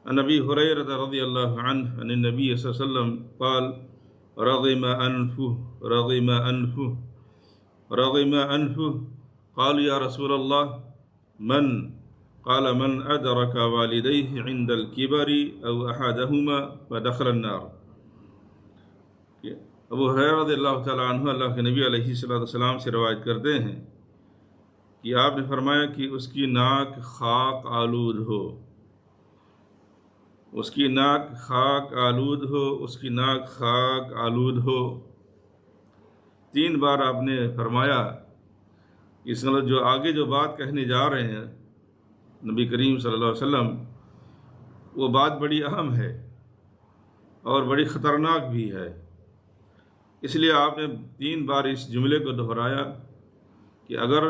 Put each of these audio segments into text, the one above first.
عن ابی ہریرہ رضی اللہ عنہ عن النبی صلی اللہ علیہ وسلم قال رغم انفه قال یا رسول اللہ من قال من ادرک والدیہ عند الکبر او احدہما فدخل النار۔ ابو ہریرہ رضی اللہ تعالیٰ عنہ اللہ کے نبی علیہ السلام سے روایت کرتے ہیں کہ آپ نے فرمایا کہ اس کی ناک خاک آلود ہو، اس کی ناک خاک آلود ہو، اس کی ناک خاک آلود ہو۔ 3 بار آپ نے فرمایا۔ اس مطلب جو آگے جو بات کہنے جا رہے ہیں نبی کریم صلی اللہ علیہ وسلم، وہ بات بڑی اہم ہے اور بڑی خطرناک بھی ہے، اس لیے آپ نے 3 بار اس جملے کو دہرایا کہ اگر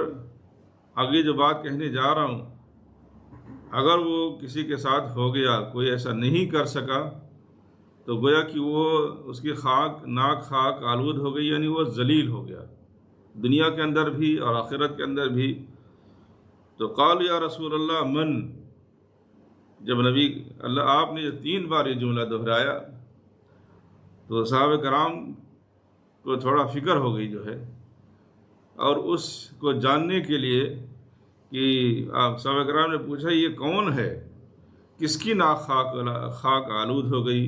آگے جو بات کہنے جا رہا ہوں اگر وہ کسی کے ساتھ ہو گیا، کوئی ایسا نہیں کر سکا، تو گویا کہ وہ اس کی ناک خاک آلود ہو گئی، یعنی وہ ذلیل ہو گیا دنیا کے اندر بھی اور آخرت کے اندر بھی۔ تو قال یا رسول اللہ من، جب نبی اللہ آپ نے 3 بار یہ جملہ دہرایا تو صحابہ کرام کو تھوڑا فکر ہو گئی جو ہے، اور اس کو جاننے کے لیے کہ آپ صحابہ کرام نے پوچھا یہ کون ہے، کس کی ناک خاک آلود ہو گئی،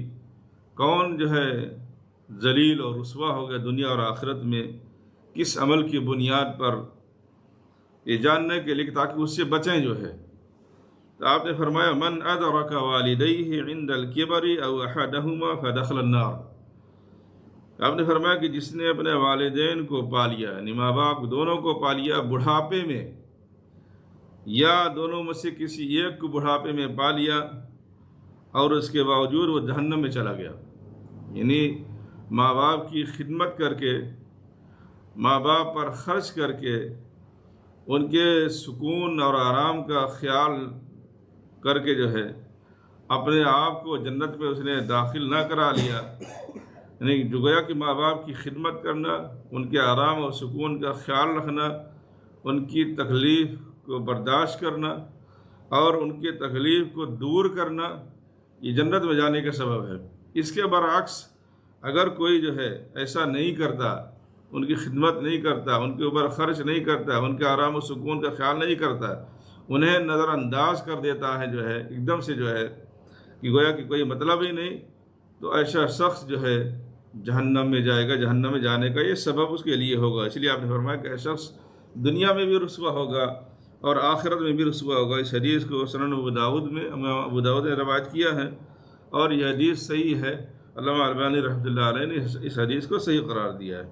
کون جو ہے ذلیل اور رسوا ہو گیا دنیا اور آخرت میں، کس عمل کی بنیاد پر، یہ جاننے کے لیے تاکہ اس سے بچیں جو ہے۔ تو آپ نے فرمایا من ادرک والدیہ عند الکبر او احدہما فدخل النار۔ آپ نے فرمایا کہ جس نے اپنے والدین کو پا لیا، یعنی ماں باپ دونوں کو پا لیا بڑھاپے میں، یا دونوں میں سے کسی ایک کو بڑھاپے میں پا لیا اور اس کے باوجود وہ جہنم میں چلا گیا، یعنی ماں باپ کی خدمت کر کے، ماں باپ پر خرچ کر کے، ان کے سکون اور آرام کا خیال کر کے جو ہے اپنے آپ کو جنت میں اس نے داخل نہ کرا لیا، یعنی جو گویا کہ ماں باپ کی خدمت کرنا، ان کے آرام اور سکون کا خیال رکھنا، ان کی تکلیف کو برداشت کرنا اور ان کی تکلیف کو دور کرنا، یہ جنت میں جانے کا سبب ہے۔ اس کے برعکس اگر کوئی جو ہے ایسا نہیں کرتا، ان کی خدمت نہیں کرتا، ان کے اوپر خرچ نہیں کرتا، ان کے آرام و سکون کا خیال نہیں کرتا، انہیں نظر انداز کر دیتا ہے جو ہے ایک دم سے جو ہے کہ گویا کہ کوئی مطلب ہی نہیں، تو ایسا شخص جو ہے جہنم میں جائے گا، جہنم میں جانے کا یہ سبب اس کے لیے ہوگا۔ اس لیے آپ نے فرمایا کہ ایسا شخص دنیا میں بھی رسوا ہوگا اور آخرت میں بھی رسوا ہوگا۔ اس حدیث کو سنن ابو داؤد میں امام ابو داؤد نے روایت کیا ہے اور یہ حدیث صحیح ہے۔ علامہ البانی رحمۃ اللہ علیہ نے اس حدیث کو صحیح قرار دیا ہے۔